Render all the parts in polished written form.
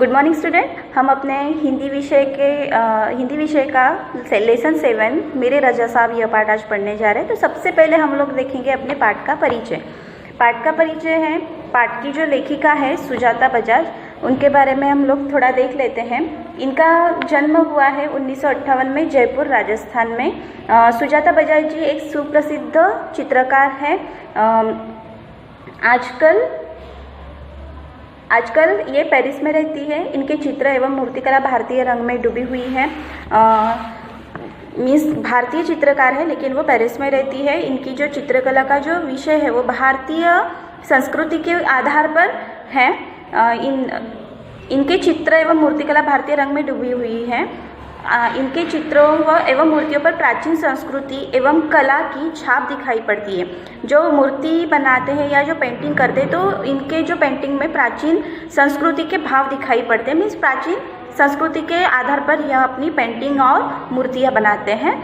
Good morning student. हम अपने हिंदी विषय का लेसन 7 मेरे रजा साहब यह पाठ आज पढ़ने जा रहे हैं। तो सबसे पहले हम लोग देखेंगे अपने पाठ का परिचय। पाठ का परिचय है, पाठ की जो लेखिका है सुजाता बजाज, उनके बारे में हम लोग थोड़ा देख लेते हैं। इनका जन्म हुआ है 1958 में जयपुर राजस्थान में। सुजाता बजाज जी एक सुप्रसिद्ध चित्रकार है। आजकल ये पेरिस में रहती है। इनके चित्र एवं मूर्तिकला भारतीय रंग में डूबी हुई है। मीन्स भारतीय चित्रकार है लेकिन वो पेरिस में रहती है। इनकी जो चित्रकला का जो विषय है वो भारतीय संस्कृति के आधार पर है। इनके चित्र एवं मूर्तिकला भारतीय रंग में डूबी हुई है। इनके चित्रों एवं मूर्तियों पर प्राचीन संस्कृति एवं कला की छाप दिखाई पड़ती है। जो मूर्ति बनाते हैं या जो पेंटिंग करते हैं तो इनके जो पेंटिंग में प्राचीन संस्कृति के भाव दिखाई पड़ते हैं। मीन्स प्राचीन संस्कृति के आधार पर यह अपनी पेंटिंग और मूर्तियाँ बनाते हैं।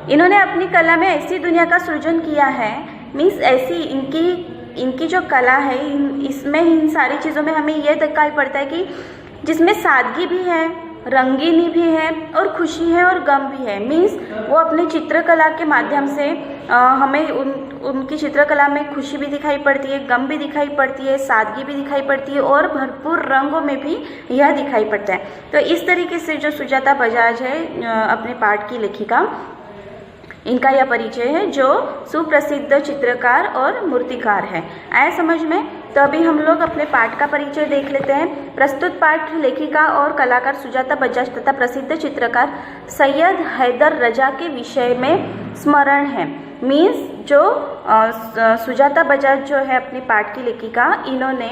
इन्होंने अपनी कला में ऐसी दुनिया का सृजन किया है। मीन्स ऐसी इनकी जो कला है इसमें इन सारी चीज़ों में हमें यह दिखाई पड़ता है कि जिसमें सादगी भी है, रंगीनी भी है और खुशी है और गम भी है। मीन्स वो अपनी चित्रकला के माध्यम से हमें उनकी चित्रकला में खुशी भी दिखाई पड़ती है, गम भी दिखाई पड़ती है, सादगी भी दिखाई पड़ती है और भरपूर रंगों में भी यह दिखाई पड़ता है। तो इस तरीके से जो सुजाता बजाज है अपने पाठ की लेखिका, इनका यह परिचय है जो सुप्रसिद्ध चित्रकार और मूर्तिकार है। आए समझ में? तो अभी हम लोग अपने पाठ का परिचय देख लेते हैं। प्रस्तुत पाठ लेखिका और कलाकार सुजाता बजाज तथा प्रसिद्ध चित्रकार सैयद हैदर रजा के विषय में स्मरण है। मीन्स जो सुजाता बजाज जो है अपनी पाठ की लेखिका, इन्होंने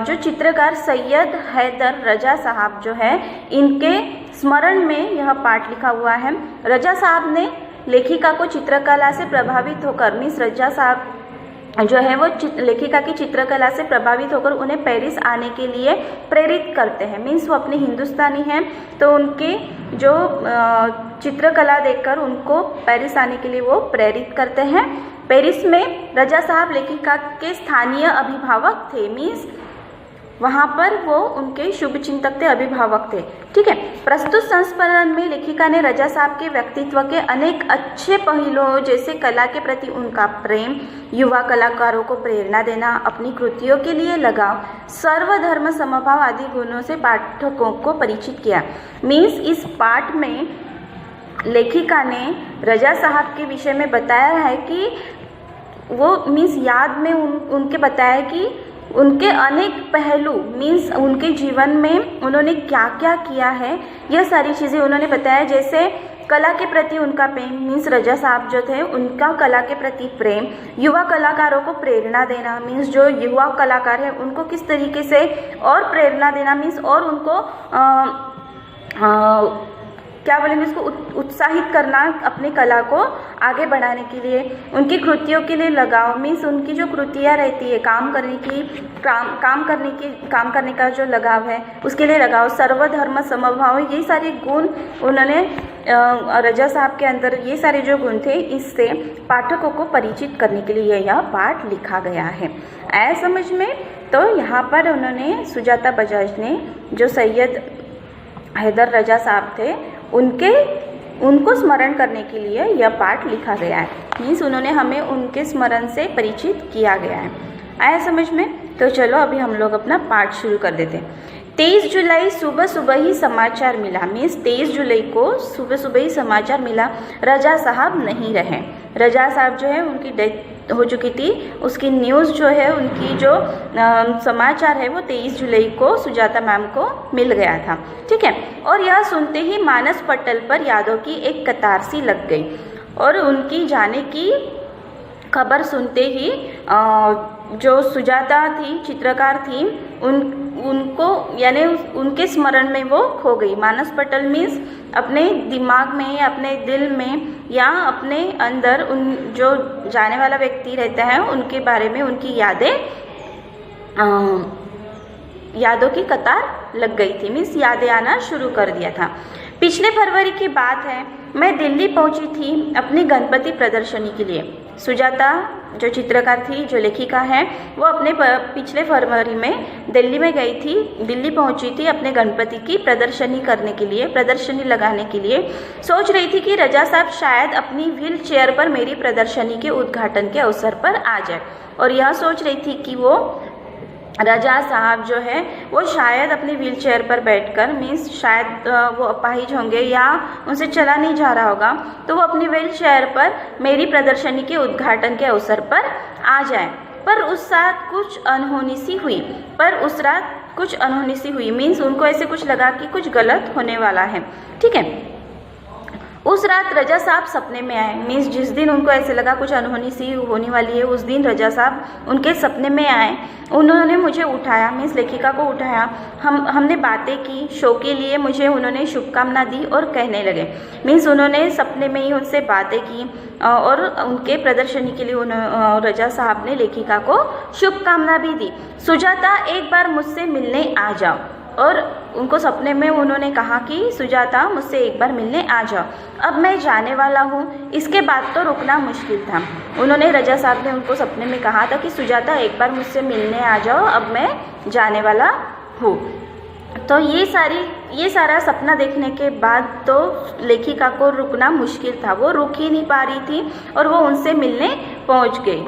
जो चित्रकार सैयद हैदर रजा साहब जो है इनके स्मरण में यह पाठ लिखा हुआ है। रजा साहब ने लेखिका को चित्रकला से प्रभावित होकर, मीन्स रजा साहब जो है वो लेखिका की चित्रकला से प्रभावित होकर उन्हें पेरिस आने के लिए प्रेरित करते हैं। मीन्स वो अपने हिंदुस्तानी हैं तो उनकी जो चित्रकला देखकर उनको पेरिस आने के लिए वो प्रेरित करते हैं। पेरिस में रजा साहब लेखिका के स्थानीय अभिभावक थे। मीन्स वहाँ पर वो उनके शुभचिंतक थे, अभिभावक थे। ठीक है। प्रस्तुत संस्मरण में लेखिका ने रजा साहब के व्यक्तित्व के अनेक अच्छे पहलुओं जैसे कला के प्रति उनका प्रेम, युवा कलाकारों को प्रेरणा देना, अपनी कृतियों के लिए लगाव, सर्वधर्म समभाव आदि गुणों से पाठकों को परिचित किया। मीन्स इस पाठ में लेखिका ने रजा साहब के विषय में बताया है कि वो मीन्स याद में उनके बताया कि उनके अनेक पहलू, मीन्स उनके जीवन में उन्होंने क्या क्या किया है, यह सारी चीज़ें उन्होंने बताया। जैसे कला के प्रति उनका प्रेम, मीन्स रजा साहब जो थे उनका कला के प्रति प्रेम, युवा कलाकारों को प्रेरणा देना, मीन्स जो युवा कलाकार हैं उनको किस तरीके से और प्रेरणा देना, मीन्स और उनको क्या बोलेंगे उसको उत्साहित करना अपनी कला को आगे बढ़ाने के लिए, उनकी कृतियों के लिए लगाव, मीन्स उनकी जो कृतियाँ रहती है काम करने का जो लगाव है उसके लिए लगाव, सर्वधर्म समभाव, ये सारे गुण उन्होंने रजा साहब के अंदर ये सारे जो गुण थे इससे पाठकों को परिचित करने के लिए यह पाठ लिखा गया है। ऐ समझ में? तो यहाँ पर उन्होंने सुजाता बजाज ने जो सैयद हैदर रजा साहब थे उनको स्मरण करने के लिए यह पाठ लिखा गया है। मीन्स उन्होंने हमें उनके स्मरण से परिचित किया गया है। आया समझ में? तो चलो अभी हम लोग अपना पाठ शुरू कर देते हैं। 23 जुलाई सुबह सुबह ही समाचार मिला। मीन्स 23 जुलाई को सुबह सुबह ही समाचार मिला, रजा साहब नहीं रहे। रजा साहब जो है उनकी डेथ हो चुकी थी। उसकी न्यूज़ जो है, उनकी जो समाचार है वो 23 जुलाई को सुजाता मैम को मिल गया था। ठीक है। और यह सुनते ही मानस पटल पर यादों की एक कतार सी लग गई और उनकी जाने की खबर सुनते ही जो सुजाता थी, चित्रकार थी, उनको यानी उनके स्मरण में वो खो गई। मानस पटल मीन्स अपने दिमाग में, अपने दिल में या अपने अंदर उन जो जाने वाला व्यक्ति रहता है उनके बारे में उनकी यादों की कतार लग गई थी। मीन्स यादें आना शुरू कर दिया था। पिछले फरवरी की बात है, मैं दिल्ली पहुंची थी अपनी गणपति प्रदर्शनी के लिए। सुजाता जो चित्रकार थी, जो लेखिका है, वो अपने पिछले फरवरी में दिल्ली में गई थी, दिल्ली पहुंची थी अपने गणपति की प्रदर्शनी करने के लिए, प्रदर्शनी लगाने के लिए। सोच रही थी कि रजा साहब शायद अपनी व्हील चेयर पर मेरी प्रदर्शनी के उद्घाटन के अवसर पर आ जाए, और यह सोच रही थी कि वो रजा साहब जो है वो शायद अपनी व्हील चेयर पर बैठकर, मीन्स शायद वो अपाहिज होंगे या उनसे चला नहीं जा रहा होगा, तो वो अपनी व्हील चेयर पर मेरी प्रदर्शनी के उद्घाटन के अवसर पर आ जाए। पर उस रात कुछ अनहोनी सी हुई, मीन्स उनको ऐसे कुछ लगा कि कुछ गलत होने वाला है। ठीक है, उस रात रजा साहब सपने में आए, मीन्स जिस दिन उनको ऐसे लगा कुछ अनहोनी सी होने वाली है, उस दिन रजा साहब उनके सपने में आए। उन्होंने मुझे उठाया, मीन्स लेखिका को उठाया, हमने बातें की, शो के लिए मुझे उन्होंने शुभकामना दी और कहने लगे, मीन्स उन्होंने सपने में ही उनसे बातें की और उनके प्रदर्शनी के लिए रजा साहब ने लेखिका को शुभकामना भी दी। सुजाता एक बार मुझसे मिलने आ जाओ, और उनको सपने में उन्होंने कहा कि सुजाता मुझसे एक बार मिलने आ जाओ, अब मैं जाने वाला हूँ। इसके बाद तो रुकना मुश्किल था। उन्होंने, रजा साहब ने उनको सपने में कहा था कि सुजाता एक बार मुझसे मिलने आ जाओ, अब मैं जाने वाला हूँ। तो ये सारा सपना देखने के बाद तो लेखिका को रुकना मुश्किल था, वो रुक ही नहीं पा रही थी और वो उनसे मिलने पहुँच गई।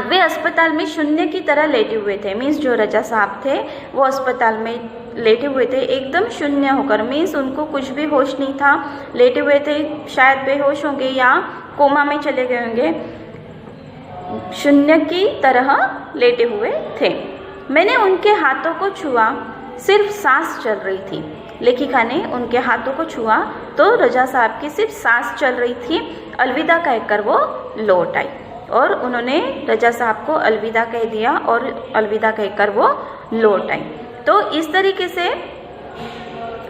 वे अस्पताल में शून्य की तरह लेटे हुए थे, मीन्स जो रजा साहब थे वो अस्पताल में लेटे हुए थे एकदम शून्य होकर, मीन्स उनको कुछ भी होश नहीं था, लेटे हुए थे, शायद बेहोश होंगे या कोमा में चले गए होंगे, शून्य की तरह लेटे हुए थे। मैंने उनके हाथों को छुआ, सिर्फ सांस चल रही थी। लेखिका ने उनके हाथों को छुआ तो रजा साहब की सिर्फ सांस चल रही थी। अलविदा कहकर वो लौट आई और उन्होंने रजा साहब को अलविदा कह दिया और अलविदा कहकर वो लौट आई। तो इस तरीके से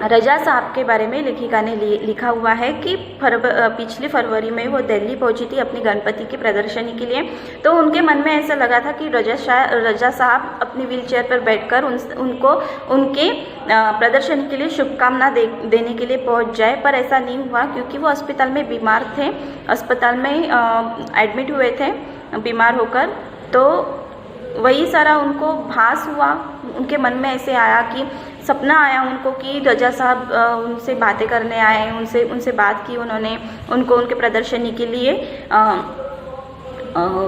रजा साहब के बारे में लेखिका ने लिखा हुआ है कि पिछली फरवरी में वो दिल्ली पहुंची थी अपनी गणपति की प्रदर्शनी के लिए। तो उनके मन में ऐसा लगा था कि रजा साहब अपनी व्हील चेयर पर बैठकर उनको उनके प्रदर्शनी के लिए शुभकामना देने के लिए पहुंच जाए, पर ऐसा नहीं हुआ क्योंकि वो अस्पताल में बीमार थे, अस्पताल में एडमिट हुए थे बीमार होकर। तो वही सारा उनको भास हुआ, उनके मन में ऐसे आया कि सपना आया उनको कि रजा साहब उनसे बातें करने आए, उनसे बात की उन्होंने, उनको उनके प्रदर्शनी के लिए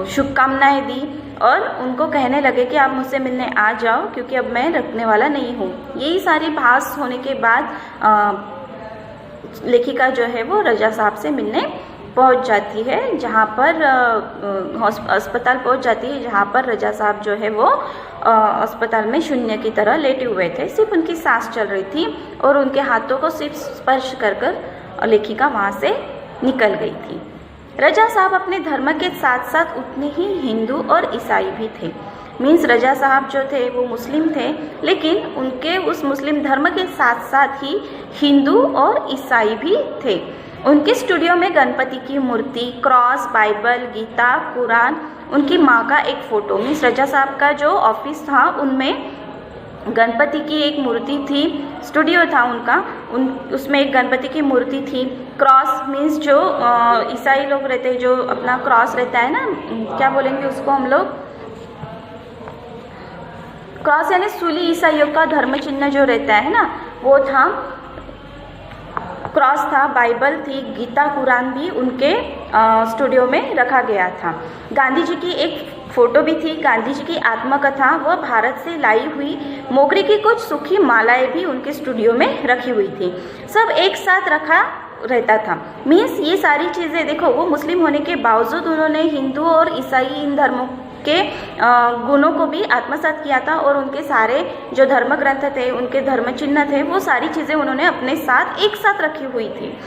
शुभकामनाएं दी और उनको कहने लगे कि आप मुझसे मिलने आ जाओ क्योंकि अब मैं रखने वाला नहीं हूँ। यही सारी भास होने के बाद लेखिका जो है वो रजा साहब से मिलने पहुंच जाती है, जहाँ पर अस्पताल पहुंच जाती है, जहाँ पर रजा साहब जो है वो अस्पताल में शून्य की तरह लेटे हुए थे, सिर्फ उनकी सांस चल रही थी और उनके हाथों को सिर्फ स्पर्श कर लेखिका वहाँ से निकल गई थी। रजा साहब अपने धर्म के साथ साथ उतने ही हिंदू और ईसाई भी थे, मीन्स रजा साहब जो थे वो मुस्लिम थे, लेकिन उनके उस मुस्लिम धर्म के साथ साथ ही हिंदू और ईसाई भी थे। उनके स्टूडियो में गणपति की मूर्ति, क्रॉस, बाइबल, गीता, कुरान, उनकी माँ का एक फ़ोटो, मीन्स रजा साहब का जो ऑफिस था उनमें गणपति की एक मूर्ति थी, स्टूडियो था उनका, उसमें एक गणपति की मूर्ति थी। क्रॉस मीन्स जो ईसाई लोग रहते हैं, जो अपना क्रॉस रहता है ना, क्या बोलेंगे उसको हम लोग, क्रॉस यानी सूली ईसाइयों का धर्म चिन्ह जो रहता है ना, वो था, क्रॉस था, बाइबल थी, गीता, कुरान भी उनके स्टूडियो में रखा गया था। गांधी जी की एक फ़ोटो भी थी, गांधी जी की आत्मकथा व भारत से लाई हुई मोगरे की कुछ सूखी मालाएं भी उनके स्टूडियो में रखी हुई थी। सब एक साथ रखा रहता था, मीन्स ये सारी चीज़ें देखो, वो मुस्लिम होने के बावजूद उन्होंने हिंदू और ईसाई इन धर्मों के गुणों को भी आत्मसात किया था और उनके सारे जो धर्म ग्रंथ थे, उनके धर्म चिन्ह थे, वो सारी चीज़ें उन्होंने अपने साथ एक साथ रखी हुई थी।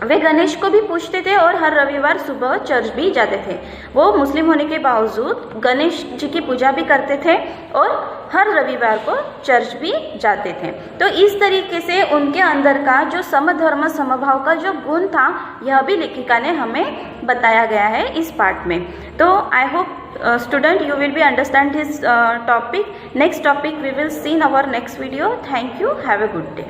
वे गणेश को भी पूजते थे और हर रविवार सुबह चर्च भी जाते थे। वो मुस्लिम होने के बावजूद गणेश जी की पूजा भी करते थे और हर रविवार को चर्च भी जाते थे। तो इस तरीके से उनके अंदर का जो समधर्म समभाव का जो गुण था, यह भी लेखिका ने हमें बताया गया है इस पार्ट में। तो I hope student you will be understand this topic. Next topic we will see in our next video. Thank you. Have a good day.